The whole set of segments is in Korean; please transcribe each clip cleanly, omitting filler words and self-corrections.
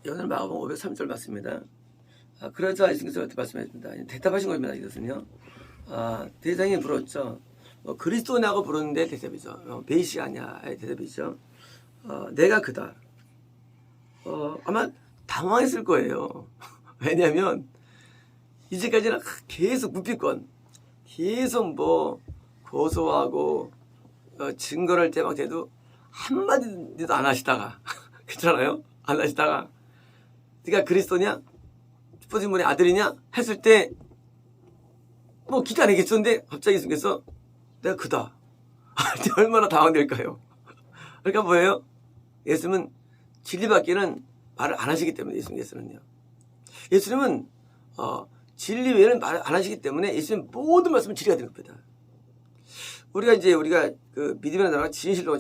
오늘 마가복음 503절 맞습니다. 그러자 예수님께서 이렇게 말씀하셨습니다. 대답하신 겁니다. 이것은요. 대장이 물었죠. 그리스도냐고 부르는데 대답이죠. 메시아냐의 대답이죠. 내가 그다. 아마 당황했을 거예요. 왜냐하면 이제까지는 계속 묵비권, 계속 뭐 고소하고 증거를 대막 대도 한마디도 안 하시다가 그렇잖아요. 안 하시다가 네가 그리스도냐? 싶어진 분의 아들이냐? 했을 때 뭐 기가 안 했겠었는데 갑자기 예수님께서 내가 그다. 얼마나 당황될까요? 그러니까 뭐예요? 예수님은 진리밖에는 말을 안 하시기 때문에 예수님께서는요. 예수님은 진리 외에는 말을 안 하시기 때문에 예수님 모든 말씀은 진리가 되는 겁니다. 우리가 그 믿음의 나라가 진실로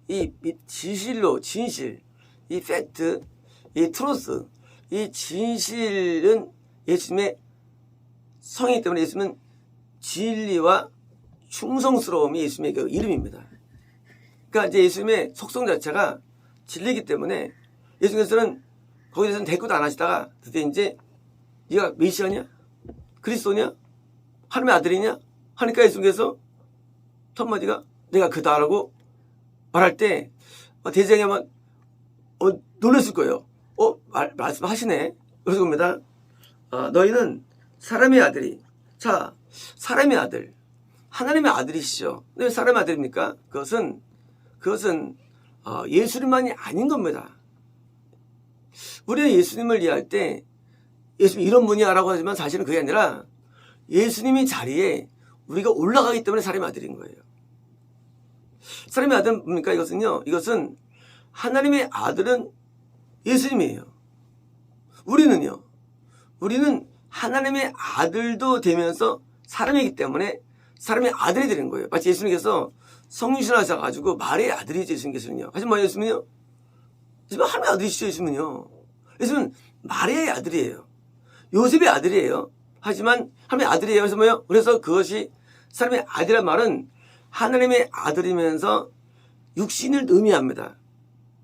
이 진실로 진실, 이 팩트, 이 트루스, 이 진실은 예수님의 성이기 때문에 예수님은 진리와 충성스러움이 예수님의 그 이름입니다. 그러니까 이제 예수님의 속성 자체가 진리이기 때문에 예수님께서는 거기에 대해서는 대꾸도 안 하시다가 드디어 이제 네가 메시아냐? 그리스도냐? 하나님의 아들이냐? 하니까 예수님께서 첫 마디가 내가 그다라고 말할 때 대장이 아마 놀랐을 거예요. 말씀하시네. 그래서 봅니다. 너희는 사람의 아들이. 자, 사람의 아들. 하나님의 아들이시죠. 왜 사람의 아들입니까? 그것은 예수님만이 아닌 겁니다. 우리는 예수님을 이해할 때 예수님 이런 분이야 라고 하지만 사실은 그게 아니라 예수님이 자리에 우리가 올라가기 때문에 사람의 아들인 거예요. 사람의 아들은 뭡니까? 이것은 하나님의 아들은 예수님이에요. 우리는 하나님의 아들도 되면서 사람이기 때문에 사람의 아들이 되는 거예요. 마치 예수님께서 성육신 하셔가지고 말의 아들이죠. 예수님께서는요. 하지만 예수님은요. 예수님은 하나님의 아들이시죠. 예수님은 말의 아들이에요. 요셉의 아들이에요. 하지만 하나님의 아들이에요. 그래서 뭐예요? 그래서 그것이 사람의 아들이란 말은 하나님의 아들이면서 육신을 의미합니다.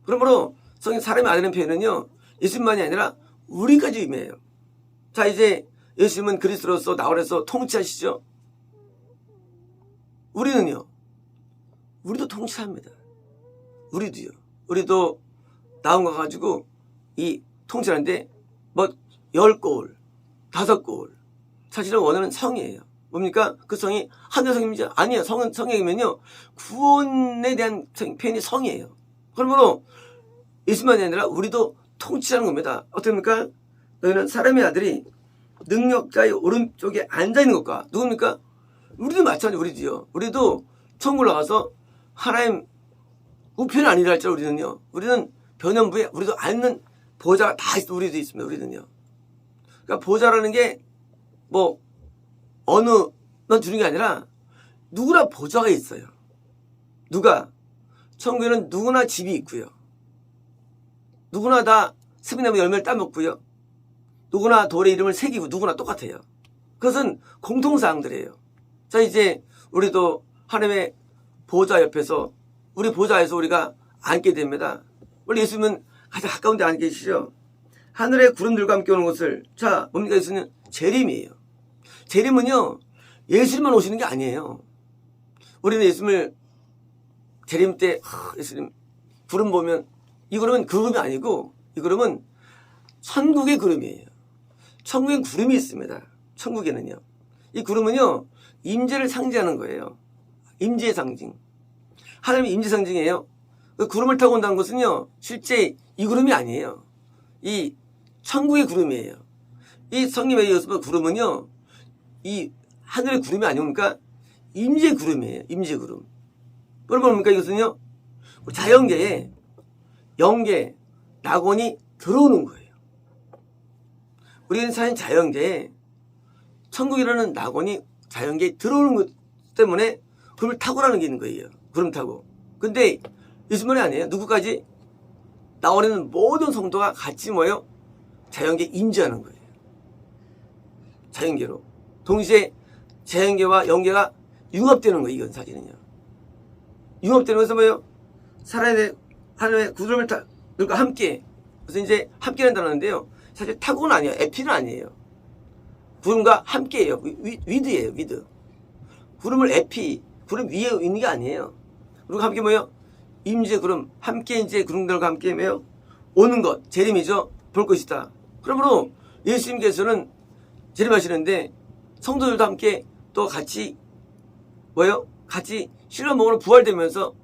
그러므로 성경 사람의 아들이라는 표현은요. 예수님만이 아니라 우리까지 의미해요. 자, 이제 예수님은 그리스도로서 나홀에서 통치하시죠. 우리도 통치합니다. 우리도 나온 거 가지고 이 통치하는데 뭐 10골, 5골. 사실은 원하는 성이에요. 뭡니까? 그 성이 하늘의 성입니까? 아니에요. 성이면요. 구원에 대한 표현이 성이에요. 그러므로 예수만이 아니라 우리도 통치하는 겁니다. 어떻습니까? 너희는 사람의 아들이 능력자의 오른쪽에 앉아있는 것과 누굽니까? 우리도 마찬가지. 우리도 천국 올라가서 하나님 우편이 아니라 할지라도 우리는 변연부에 우리도 앉는 보좌가 다 우리도 있습니다. 우리는요. 그러니까 보좌라는 게 뭐 어느 넌 주는 게 아니라 누구나 보좌가 있어요. 천국에는 누구나 집이 있고요. 누구나 다 습이나무 열매를 따먹고요. 누구나 돌에 이름을 새기고 누구나 똑같아요. 그것은 공통사항들이에요. 자, 이제 우리도 하나님의 보좌 옆에서 우리 보좌에서 우리가 앉게 됩니다. 원래 예수님은 가장 가까운 데 앉아 계시죠. 하늘의 구름들과 함께 오는 것을 자 뭡니까? 예수님은 재림이에요. 재림은요 예수님만 오시는 게 아니에요. 우리는 예수님을 재림 때 예수님 구름 보면 이 구름은 그 구름이 아니고 이 구름은 천국의 구름이에요. 천국엔 구름이 있습니다. 천국에는요. 이 구름은요 임재를 상징하는 거예요. 임재의 상징. 하나님의 임재 상징이에요. 그 구름을 타고 온다는 것은요 실제 이 구름이 아니에요. 이 천국의 구름이에요. 이 성경의 예수님의 구름은요 이 하늘의 구름이 아닙니까? 임재 구름이에요. 임재 구름. 여러분 뭡니까? 이것은요 자연계에 영계 낙원이 들어오는 거예요. 우리는 사실 자연계에 천국이라는 낙원이 자연계에 들어오는 것 때문에 구름을 타고라는 게 있는 거예요. 구름 타고. 근데 예수님만이 아니에요. 누구까지? 나오는 모든 성도가 같이 모여 자연계에 임재하는 거예요. 자연계로. 동시에 자연계와 영계가 융합되는 거예요. 이건 사실은요. 융합되는 것은 뭐예요? 하나님의 구름을 타들과 함께 그래서 이제 함께 한다는데요. 사실 타고는 아니에요. 에피는 아니에요. 구름과 함께예요. 위드예요. 위드. 구름을 에피, 구름 위에 있는 게 아니에요. 그리고 함께 뭐예요? 임재 구름, 함께 이제 구름들과 함께 뭐예요? 오는 것, 재림이죠. 볼 것이다. 그러므로 예수님께서는 재림하시는데 성도들도 함께 또 같이 뭐예요? 같이 실로몬으로 부활되면서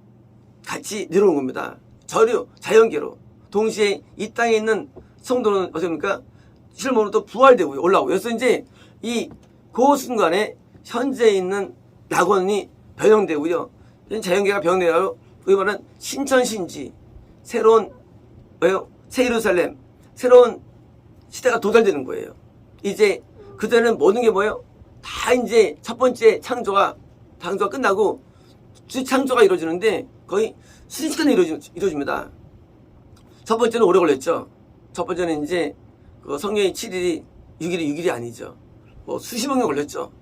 같이 내려오는 겁니다. 자연계로. 동시에 이 땅에 있는 성도는 어떻습니까? 실로몬으로 또 부활되고요. 올라오고. 그래서 이제 그 순간에 현재 있는 낙원이 변형되고요. 자연계가 변형되고 그게 말하는 신천신지 새로운 뭐예요? 새 예루살렘 새로운 시대가 도달되는 거예요. 이제 그때는 모든 게 뭐예요? 다 이제 첫 번째 창조가 끝나고 창조가 이루어지는데 거의 순식간에 이루어집니다. 첫 번째는 오래 걸렸죠. 첫 번째는 이제 그 성령의 7일이 6일이 아니죠. 뭐 수십억 년 걸렸죠.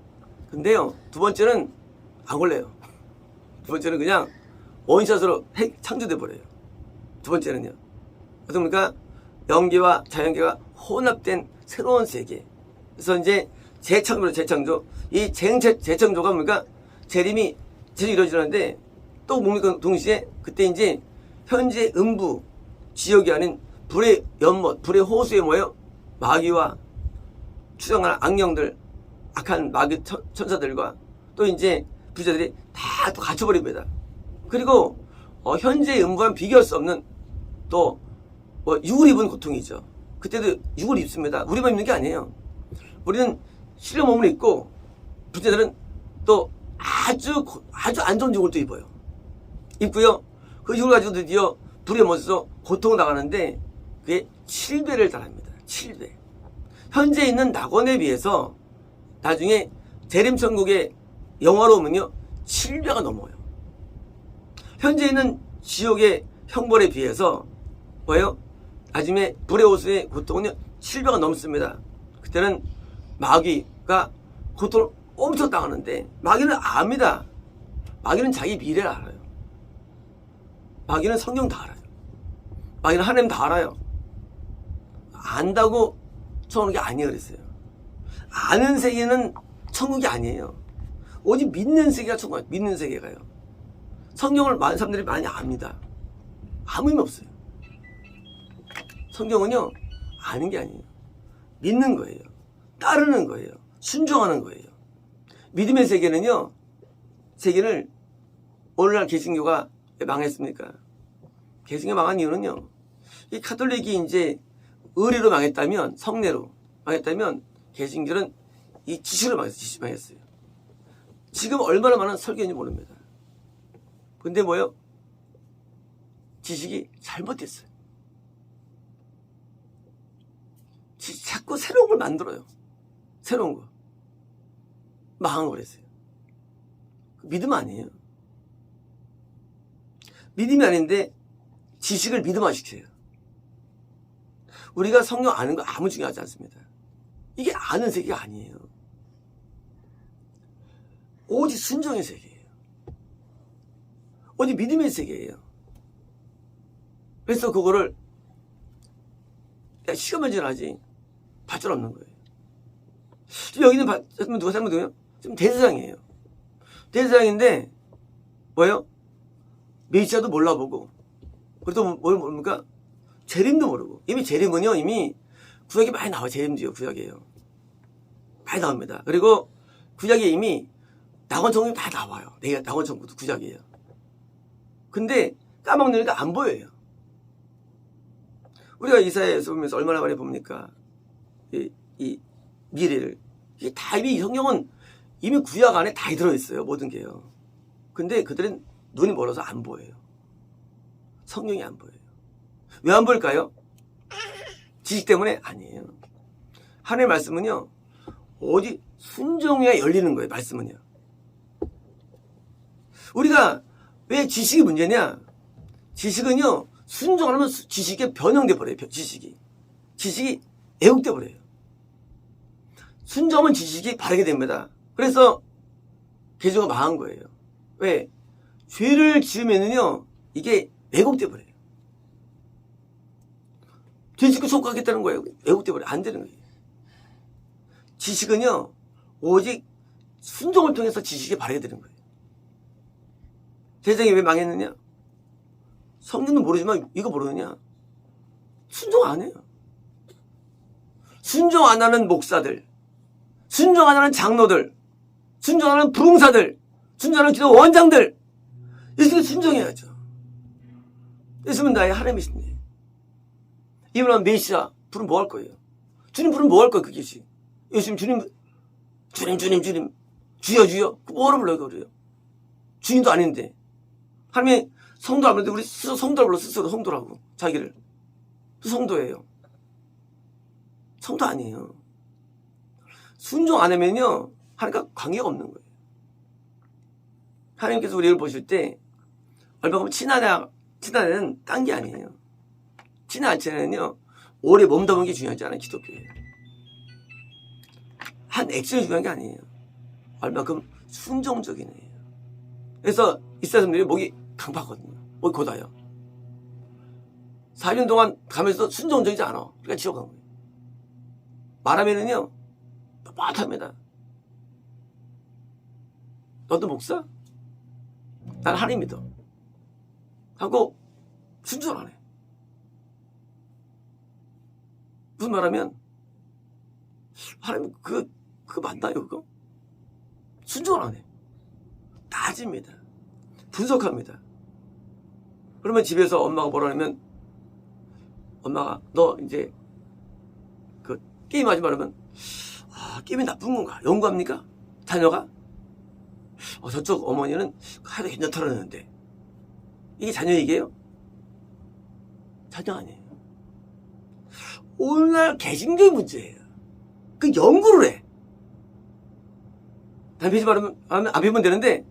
근데요, 두 번째는 안 걸려요. 두 번째는 그냥 원샷으로 창조돼 버려요. 두 번째는요. 어떻습니까? 영계와 자연계가 혼합된 새로운 세계. 그래서 이제 재창조. 이 재창조가 뭡니까? 재림이 이루어지는데 또 뭡니까? 동시에 그때 이제 현재 음부 지역이 아닌 불의 연못, 불의 호수에 뭐예요? 마귀와 추정하는 악령들, 악한 마귀 천사들과 또 이제 부자들이 다 또 갇혀버립니다. 그리고 현재 음부와는 비교할 수 없는 또 육을 입은 고통이죠. 그때도 육을 입습니다. 우리만 입는 게 아니에요. 우리는 실내 몸을 입고 부자들은 또 아주 안 좋은 육을 또 입어요. 입고요. 그 육을 가지고 드디어 불에 못서 고통을 당하는데 그게 7배를 달합니다. 7배. 현재 있는 낙원에 비해서 나중에 재림천국의 영화로우면요 7배가 넘어요. 현재 있는 지옥의 형벌에 비해서 뭐예요? 나중에 불의 호수의 고통은요 7배가 넘습니다. 그때는 마귀가 고통을 엄청 당하는데 마귀는 압니다. 마귀는 자기 미래를 알아요. 마귀는 성경 다 알아요. 마귀는 하나님 다 알아요. 안다고 천국이 아니에요 그랬어요. 아는 세계는 천국이 아니에요. 오직 믿는 세계가 천국이에요. 믿는 세계가요. 성경을 많은 사람들이 많이 압니다. 아무 의미 없어요. 성경은요 아는 게 아니에요. 믿는 거예요. 따르는 거예요. 순종하는 거예요. 믿음의 세계는요, 세계를 오늘날 개신교가 왜 망했습니까? 개신교 망한 이유는요, 이 가톨릭이 이제 의례로 망했다면, 성례로 망했다면, 개신교는 이 지식으로 망했어요. 지금 얼마나 많은 설교인지 모릅니다. 근데 뭐요? 지식이 잘못됐어요. 자꾸 새로운 걸 만들어요. 새로운 거. 망한 거랬어요. 믿음 아니에요. 믿음이 아닌데 지식을 믿음화시켜요. 우리가 성경 아는 거 아무 중요하지 않습니다. 이게 아는 세계가 아니에요. 오직 순종의 세계예요. 오직 믿음의 세계예요. 그래서 그거를 시간만 지나지 발전 없는 거예요. 지금 여기는 누가 생각해요? 지금 대세상이에요. 대세상인데 뭐예요? 메시아도 몰라보고 그래도 뭡니까? 재림도 모르고. 이미 재림은요 이미 구약에 많이 나와요. 재림도요 구약이에요. 많이 나옵니다. 그리고 구약에 이미 낙원천국이 다 나와요. 낙원천국도 구약이에요. 근데 까먹으니까 안 보여요. 우리가 이사야에서 보면서 얼마나 많이 봅니까? 이 미래를. 이게 다 이미 성경은 이미 구약 안에 다 들어있어요. 모든 게요. 근데 그들은 눈이 멀어서 안 보여요. 성경이 안 보여요. 왜 안 보일까요? 지식 때문에? 아니에요. 하나님의 말씀은요. 오직 순종해야 열리는 거예요. 말씀은요. 우리가 왜 지식이 문제냐? 지식은요. 순종하면 지식이 변형돼 버려요. 지식이 애국돼 버려요. 순종은 지식이 바르게 됩니다. 그래서 개조가 망한 거예요. 왜? 죄를 지으면은요 이게 왜곡돼 버려요. 뒤집고 속하겠다는 거예요. 왜곡돼버려. 안 되는 거예요. 지식은요, 오직 순종을 통해서 지식이 발휘되는 거예요. 세상이 왜 망했느냐? 성경도 모르지만 이거 모르느냐? 순종 안 해요. 순종 안 하는 목사들, 순종 안 하는 장로들, 순종 안 하는 부흥사들, 순종하는 기도 원장들, 이렇게 순종해야죠. 있으면 나의 하나님이신데. 이분은 메시아 부르면 뭐 할 거예요? 주님 부르면 뭐 할 거예요, 그게 지 예수님 주님, 주여, 뭐하러 불러요, 그래요? 주인도 아닌데. 하나님이 성도 안 불렀는데 우리 스스로 성도를 불러, 스스로 성도라고. 자기를. 성도예요. 성도 아니에요. 순종 안 하면요, 하나님과 관계가 없는 거예요. 하나님께서 우리를 보실 때, 얼마 보면 친하는 딴 게 아니에요. 친하 안 친하는요, 오래 몸담은 게 중요하지 않아요, 기독교에. 한 액션이 중요한 게 아니에요. 얼마큼 순종적인 애예요. 그래서 이스라엘 사람들이 목이 강팍하거든요. 목이 곧아요. 4년 동안 가면서 순종적이지 않아. 그러니까 지옥 간 거예요. 말하면은요, 빳빳합니다. 너도 목사? 난 하나님 믿어. 하고 순종을 안 해. 무슨 말하면, 하나님, 그거 맞나요, 그거? 순종을 안 해. 따집니다. 분석합니다. 그러면 집에서 엄마가 뭐라 하면, 엄마가, 너 이제, 게임하지 말으면, 게임이 나쁜 건가? 연구합니까? 자녀가? 저쪽 어머니는 하도 괜찮다라는데. 이게 자녀 얘기예요? 자녀 아니에요. 오늘날 개신교의 문제예요. 그 연구를 해. 담배 피지 말으면 안 피면 되는데,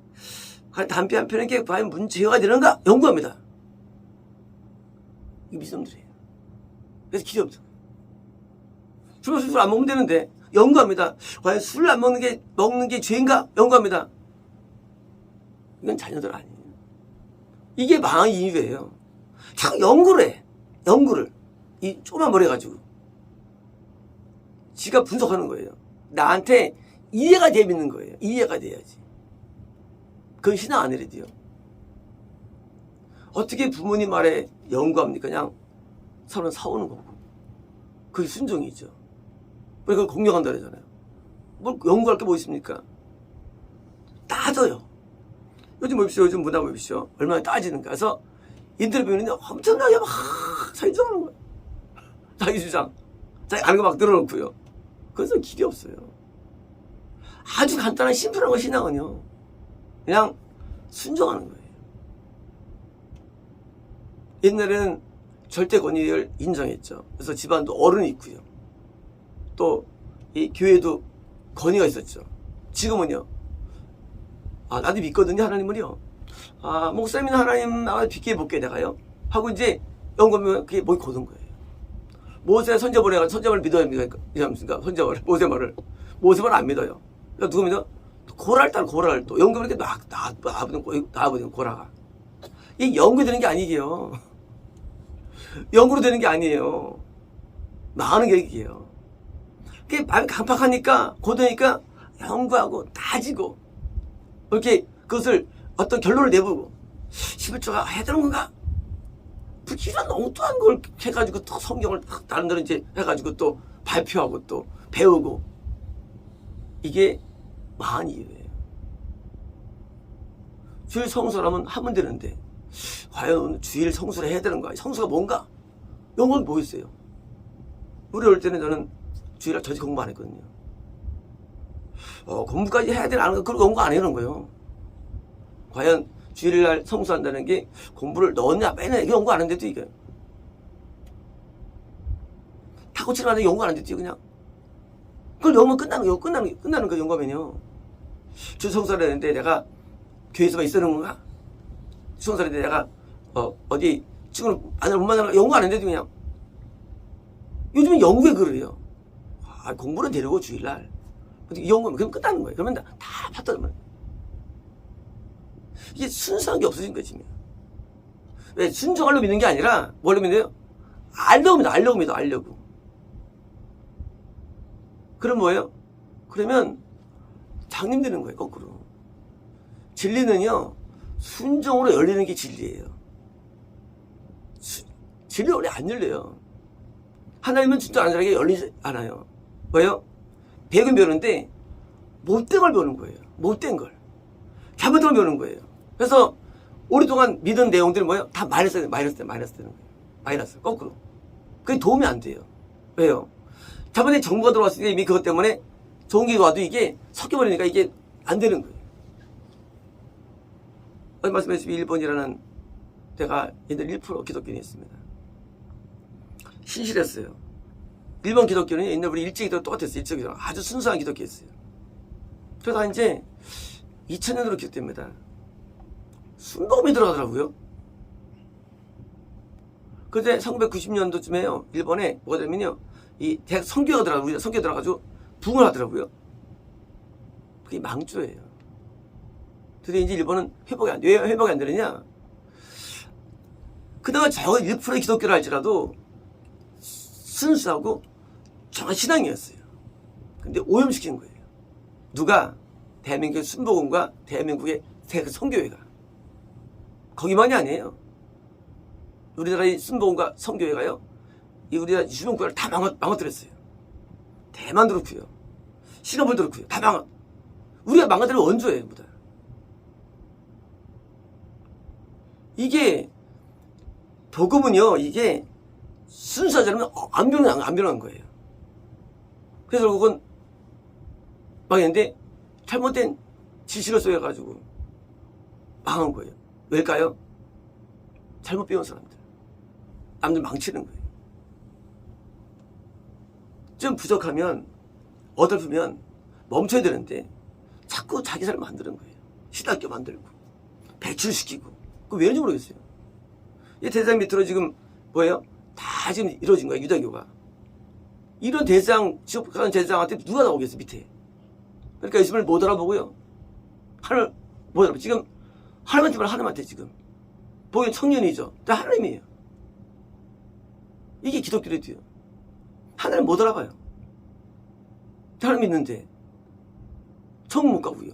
담배 안 피는 게 과연 문제가 되는가? 연구합니다. 이게 미친놈들이에요. 그래서 기도합니다. 술 안 먹으면 되는데, 연구합니다. 과연 술 안 먹는 게 죄인가? 연구합니다. 이건 자녀들 아니에요. 이게 망한 이유예요. 자꾸 연구를 해. 연구를. 이 조그만 머리 가지고. 지가 분석하는 거예요. 나한테 이해가 재밌는 거예요. 이해가 돼야지. 그건 신앙 안 해야 돼요. 어떻게 부모님 말에 연구합니까? 그냥 서로 사오는 거고. 그게 순종이죠. 왜 그걸 공격한다 그러잖아요. 뭘 연구할 게 뭐 있습니까? 따져요. 요즘 보십시오. 요즘 문화 보십시오. 얼마나 따지는가. 그래서 인터뷰는 엄청나게 막 설정하는 거예요. 자기 주장. 자기 아는 거 막 늘어놓고요. 그래서 길이 없어요. 아주 간단한 심플한 거 신앙은요. 그냥 순종하는 거예요. 옛날에는 절대 권위를 인정했죠. 그래서 집안도 어른이 있고요. 또 이 교회도 권위가 있었죠. 지금은요. 나도 믿거든요, 하나님을요. 목사님은 하나님 나와 비켜 볼게 내가요. 하고 이제 연구하면 그게 목이 고든 거예요. 모세 선제벌 해가지고 선제벌을 믿어야 믿습니까? 선제벌, 모세 말을. 모세 말을 안 믿어요. 그러니까 누구 믿어? 고라를 따라 고라를 또. 연구하면 이렇게 나와버리는 고라가. 이게 연구되는 게 아니게요. 연구로 되는 게 아니에요. 망하는 게 이게요. 그게 마음이 강팍하니까, 고되니까 연구하고 따지고, 이렇게 그것을 어떤 결론을 내보고, 11조가 해야 되는 건가? 이런 엉뚱한 걸 해가지고 또 성경을 다른 데는 이제 해가지고 또 발표하고 또 배우고, 이게 망한 이유예요. 주일 성수라면 하면 되는데, 과연 주일 성수를 해야 되는가? 성수가 뭔가? 연구는 뭐 있어요? 우리 올 때는 저는 주일날 전혀 공부 안 했거든요. 공부까지 해야 되나? 그런 공부 안 해놓은 거예요. 과연 주일날 성수한다는 게 공부를 넣었냐 빼냐 이게 연구 안 했는데도 이게 다 고치는 거 연구 안 했는데도 그냥 그걸 연구하면 끝나는 거 연구하면요. 주 성수를 했는데 내가 교회에서만 있었는 건가? 성수를 했는데 내가 어디 지금 아내를 못 만나는 연구 안 했는데도 그냥 요즘은 연구에 그래요. 공부는 데리고 주일날 연구하면 그럼 끝나는 거예요. 그러면 다 봤다면 이게 순수한 게 없어진 거지. 왜 순종하려 믿는 게 아니라 뭘로 믿어요? 알려고 믿어. 알려고. 그럼 뭐예요? 그러면 장님 되는 거예요. 거꾸로. 진리는요, 순종으로 열리는 게 진리예요. 진리 원래 안 열려요. 하나님은 진짜 안 사람에게 열리지 않아요. 왜요? 배우긴 배우는데 못된 걸 배우는 거예요. 못된 걸. 잘못된 걸 배우는 거예요. 그래서 오랫동안 믿은 내용들이 뭐예요? 다 마이너스 되는 거예요. 마이너스. 거꾸로. 그게 도움이 안 돼요. 왜요? 저번에 정부가 들어왔을 때 이미 그것 때문에 좋은 게 와도 이게 섞여버리니까 이게 안 되는 거예요. 어제 말씀했듯이 1번이라는 데가 옛날 1% 기독교인이 있습니다. 신실했어요. 1번 기독교는 옛날 우리 일제기도 똑같았어요. 일제기도 아주 순수한 기독교였어요. 그러다 이제 2000년으로 기억됩니다. 순복음이 들어가더라고요. 그때 1990년도쯤에요. 일본에 뭐가 되면요. 이 대학 선교가 들어가고, 우리가 선교 들어가가지고 부흥을 하더라고요. 그게 망조예요. 드디어 이제 일본은 회복이 안 돼. 왜 회복이 안 되느냐? 그나마 적어도 1%의 기독교를 할지라도 순수하고 정한 신앙이었어요. 근데 오염시킨 거예요. 누가? 대한민국의 순복음과 대한민국의 선교회가. 거기만이 아니에요. 우리나라의 순복음과 선교회가요. 이 우리나라 주변국가를 다 망가뜨렸어요. 대만도 그렇고요. 싱가포르도 그렇고요. 다 우리가 망가뜨린 원조예요. 보다. 이게 복음은요. 이게 순수하지 않으면 안 변한 거예요. 그래서 결국은 망했는데 잘못된 지식을 쏘여가지고 망한 거예요. 왜일까요? 잘못 배운 사람들. 남들 망치는 거예요. 좀 부족하면 어설프면 멈춰야 되는데 자꾸 자기 삶을 만드는 거예요. 신학교 만들고 배출시키고. 그거 왜 그런지 모르겠어요. 이 대상 밑으로 지금 뭐예요? 다 지금 이루어진 거예요. 유대교가. 이런 대상, 지역하는 대상한테 누가 나오겠어 밑에. 그러니까 예수님을 못 알아보고요. 하나님 못 알아보고 지금 하나님한테 말 하나님한테 지금 보기엔 청년이죠. 다 하나님이에요. 이게 기독교래도요. 하나님 못 알아봐요. 하나님 믿는데 천국 못 가고요.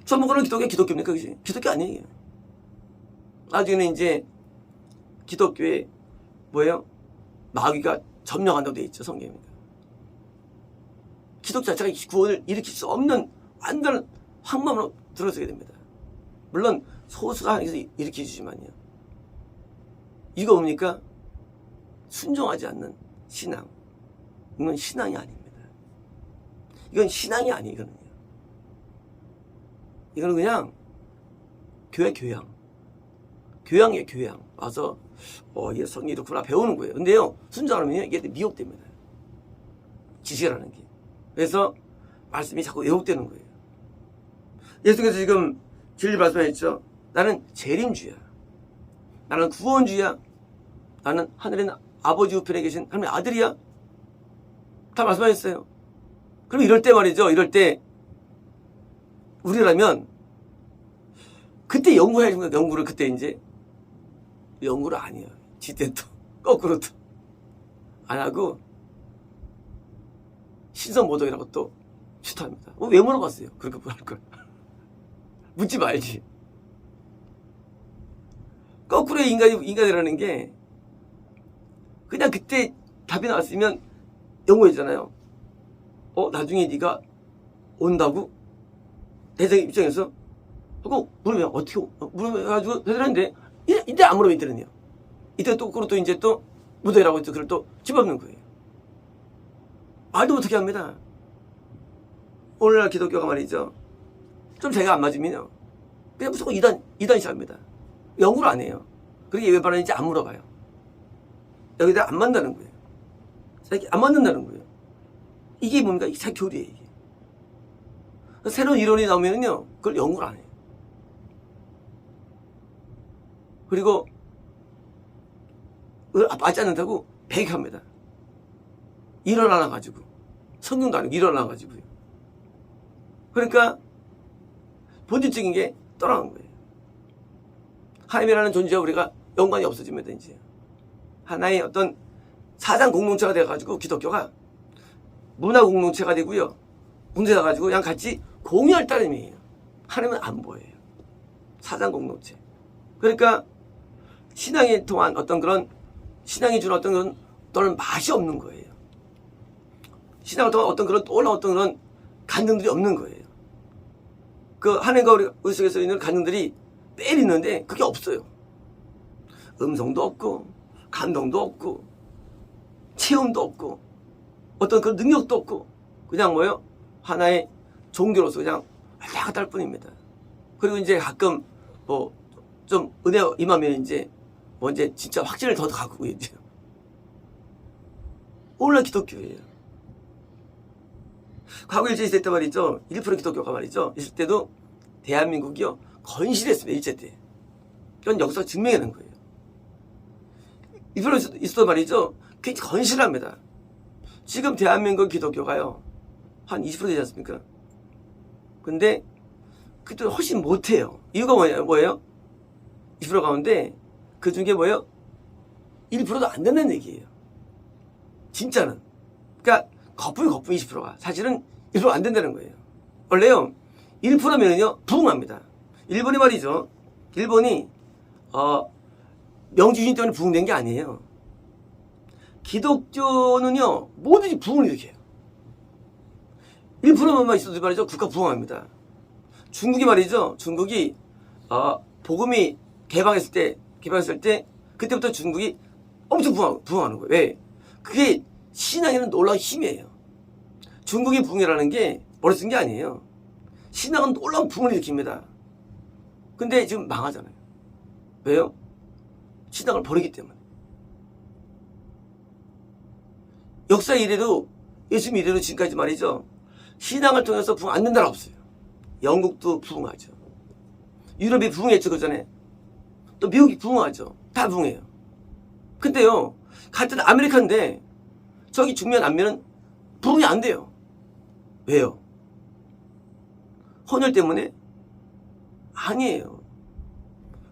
천국 가는 기독교가 기독교입니까? 그지? 기독교 아니에요. 나중에는 이제 기독교에 뭐예요? 마귀가 점령한다고 되어 있죠. 성경입니다. 기독교 자체가 구원을 일으킬 수 없는 완전한 황망으로 들어서게 됩니다. 물론 소수가 하나님께서 일으켜 주시지만요. 이거 뭡니까? 순종하지 않는 신앙. 이건 신앙이 아닙니다. 이건 신앙이 아니에요. 이거는요. 이거는 그냥 교회 교양. 교양이에요. 교양. 와서 이게 성경이 이렇구나 배우는 거예요. 근데요. 순종하면요. 이게 미혹됩니다. 지식이라는 게. 그래서 말씀이 자꾸 왜곡되는 거예요. 예수께서 지금 진리 말씀하셨죠. 나는 재림주야. 나는 구원주야. 나는 하늘에 아버지 우편에 계신 하나님의 아들이야. 다 말씀하셨어요. 그럼 이럴 때 말이죠. 이럴 때 우리라면 그때 연구해야지. 연구를 그때 이제 연구를 안 해요. 지때 또 거꾸로 또 안 하고 신성모독이라고 또 추토합니다. 왜 물어봤어요? 그렇게 할 걸. 묻지 말지. 거꾸로의 인간이라는 게 그냥 그때 답이 나왔으면 연구했잖아요. 나중에 네가 온다고? 대장 입장에서 하고 물으면 어떻게 물어가지고 대단한데 이때 안 물으면 이때는요. 이때 또 거꾸로 또 이제 또 무더기라고 또 그걸 또 집어넣는 거예요. 말도 못하게 합니다. 오늘날 기독교가 말이죠. 좀 제가 안 맞으면요. 그냥 무조건 이단식 합니다. 연구를 안 해요. 그게 왜 바라는지 안 물어봐요. 여기다 안 만나는 거예요. 안 맞는다는 거예요. 이게 뭔가 이게 자기 교리예요. 이게. 새로운 이론이 나오면요. 그걸 연구를 안 해요. 그리고 맞지 않는다고 배격합니다. 일어나가지고. 성경도 아니고 일어나가지고요. 그러니까 본질적인 게 떠나간 거예요. 하나님이라는 존재와 우리가 연관이 없어집니다. 이제 하나의 어떤 사상 공동체가 돼가지고 기독교가 문화 공동체가 되고요. 문제가 가지고 그냥 같이 공유할 따름이에요. 하나님은 안 보여요. 사상 공동체. 그러니까 신앙에 통한 어떤 그런 신앙이 주는 어떤 그런 또는 맛이 없는 거예요. 신앙을 통한 어떤 그런 떠올라온 어떤 그런 간증들이 없는 거예요. 그 하나님과 우리 속에서 있는 간증들이 매일 있는데 그게 없어요. 음성도 없고 감동도 없고 체험도 없고 어떤 그런 능력도 없고 그냥 뭐요? 하나의 종교로서 그냥 왔다 갔다 할 뿐입니다. 그리고 이제 가끔 뭐 좀 은혜 임하면 이제 뭐 이제 진짜 확신을 더 갖고 이제 오늘날 기독교예요. 과거 일제 시대 때 말이죠. 1% 기독교가 말이죠. 있을 때도 대한민국이요 건실했습니다. 일제 때. 이건 역사가 증명하는 거예요. 1% 있어도 말이죠. 굉장히 건실합니다. 지금 대한민국 기독교가요 한 20% 되지 않습니까? 근데 그때 훨씬 못해요. 이유가 뭐예요? 20% 가운데 그 중에 뭐예요? 1%도 안 된다는 얘기예요. 진짜는. 그러니까 거품이 20%가 사실은 1% 안 된다는 거예요. 원래요 1%면은요 부흥합니다. 일본이 말이죠. 일본이 명주주의 때문에 부흥된 게 아니에요. 기독교는요 뭐든지 부흥을 일으켜요. 1%만 있어도 말이죠 국가 부흥합니다. 중국이 말이죠. 중국이 복음이 개방했을 때 그때부터 중국이 엄청 부흥하는 거예요. 왜? 그게 신앙에는 놀라운 힘이에요. 중국이 부흥이라는 게 머리 쓴 게 아니에요. 신앙은 놀라운 부흥을 일으킵니다. 근데 지금 망하잖아요. 왜요? 신앙을 버리기 때문에. 역사 이래로 예수님 이래로 지금까지 말이죠. 신앙을 통해서 부흥 안 된 나라 없어요. 영국도 부흥하죠. 유럽이 부흥했죠. 그 전에. 또 미국이 부흥하죠. 다 부흥해요. 근데요. 같은 아메리카인데 저기 중면 남면은 부흥이 안 돼요. 왜요? 헌혈 때문에? 아니에요.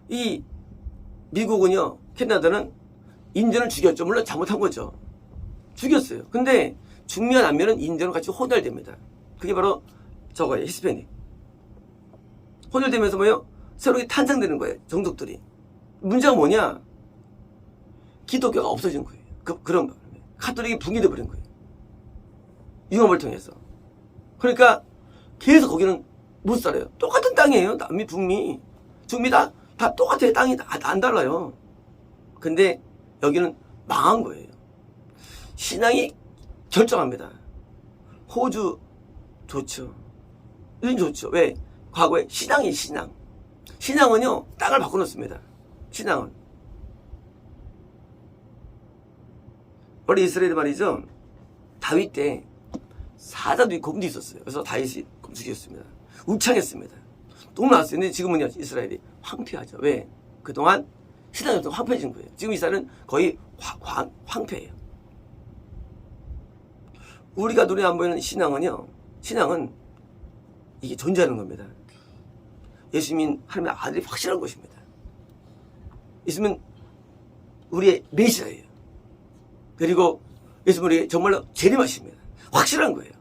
이 미국은요. 캐나다는 인전을 죽였죠. 물론 잘못한 거죠. 죽였어요. 근데 중미와 남미는 인전을 같이 혼혈됩니다. 그게 바로 저거예요. 히스패닉. 혼혈되면서 뭐예요? 새롭게 탄생되는 거예요. 종족들이. 문제가 뭐냐? 기독교가 없어진 거예요. 그런 거. 카톨릭이 붕괴돼 버린 거예요. 융합을 통해서. 그러니까 계속 거기는 못 살아요. 똑같은 땅이에요. 남미, 북미, 중미 다 똑같아요. 땅이 안 달라요. 근데 여기는 망한 거예요. 신앙이 결정합니다. 호주 좋죠. 일 좋죠. 왜? 과거에 신앙이 신앙. 신앙은요 땅을 바꿔놓습니다. 신앙은. 원래 이스라엘 말이죠. 다윗 때 사자도 곰도 있었어요. 그래서 다윗이 곰 죽였습니다. 우창했습니다. 너무 나왔어요. 근데 지금은요 이스라엘이 황폐하죠. 왜? 그동안 신앙이 좀 황폐해진 거예요. 지금 이스라엘은 거의 황폐해요. 우리가 눈에 안 보이는 신앙은요. 신앙은 이게 존재하는 겁니다. 예수님인 하나님의 아들이 확실한 것입니다. 예수님은 우리의 메시아예요. 그리고 예수님은 우리의 정말로 재림하십니다. 확실한 거예요.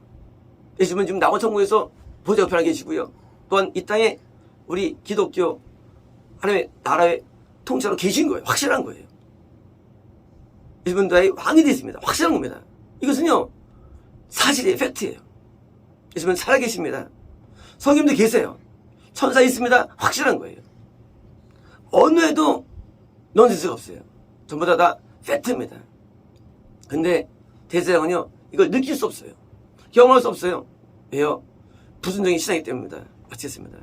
예수님은 지금 나와 천국에서 보좌 옆에 계시고요. 또한 이 땅에 우리 기독교 하나님의 나라의 통치자로 계신 거예요. 확실한 거예요. 예수님은 나의 왕이 되었습니다. 확실한 겁니다. 이것은요 사실이에요. 팩트예요. 예수님은 살아계십니다. 성님도 계세요. 천사 있습니다. 확실한 거예요. 어느 해도 넌센스가 없어요. 전부 다 팩트입니다. 근데 대세상은요 이걸 느낄 수 없어요. 경험할 수 없어요. 왜요? 부순적인 신앙이기 때문입니다. 마치겠습니다.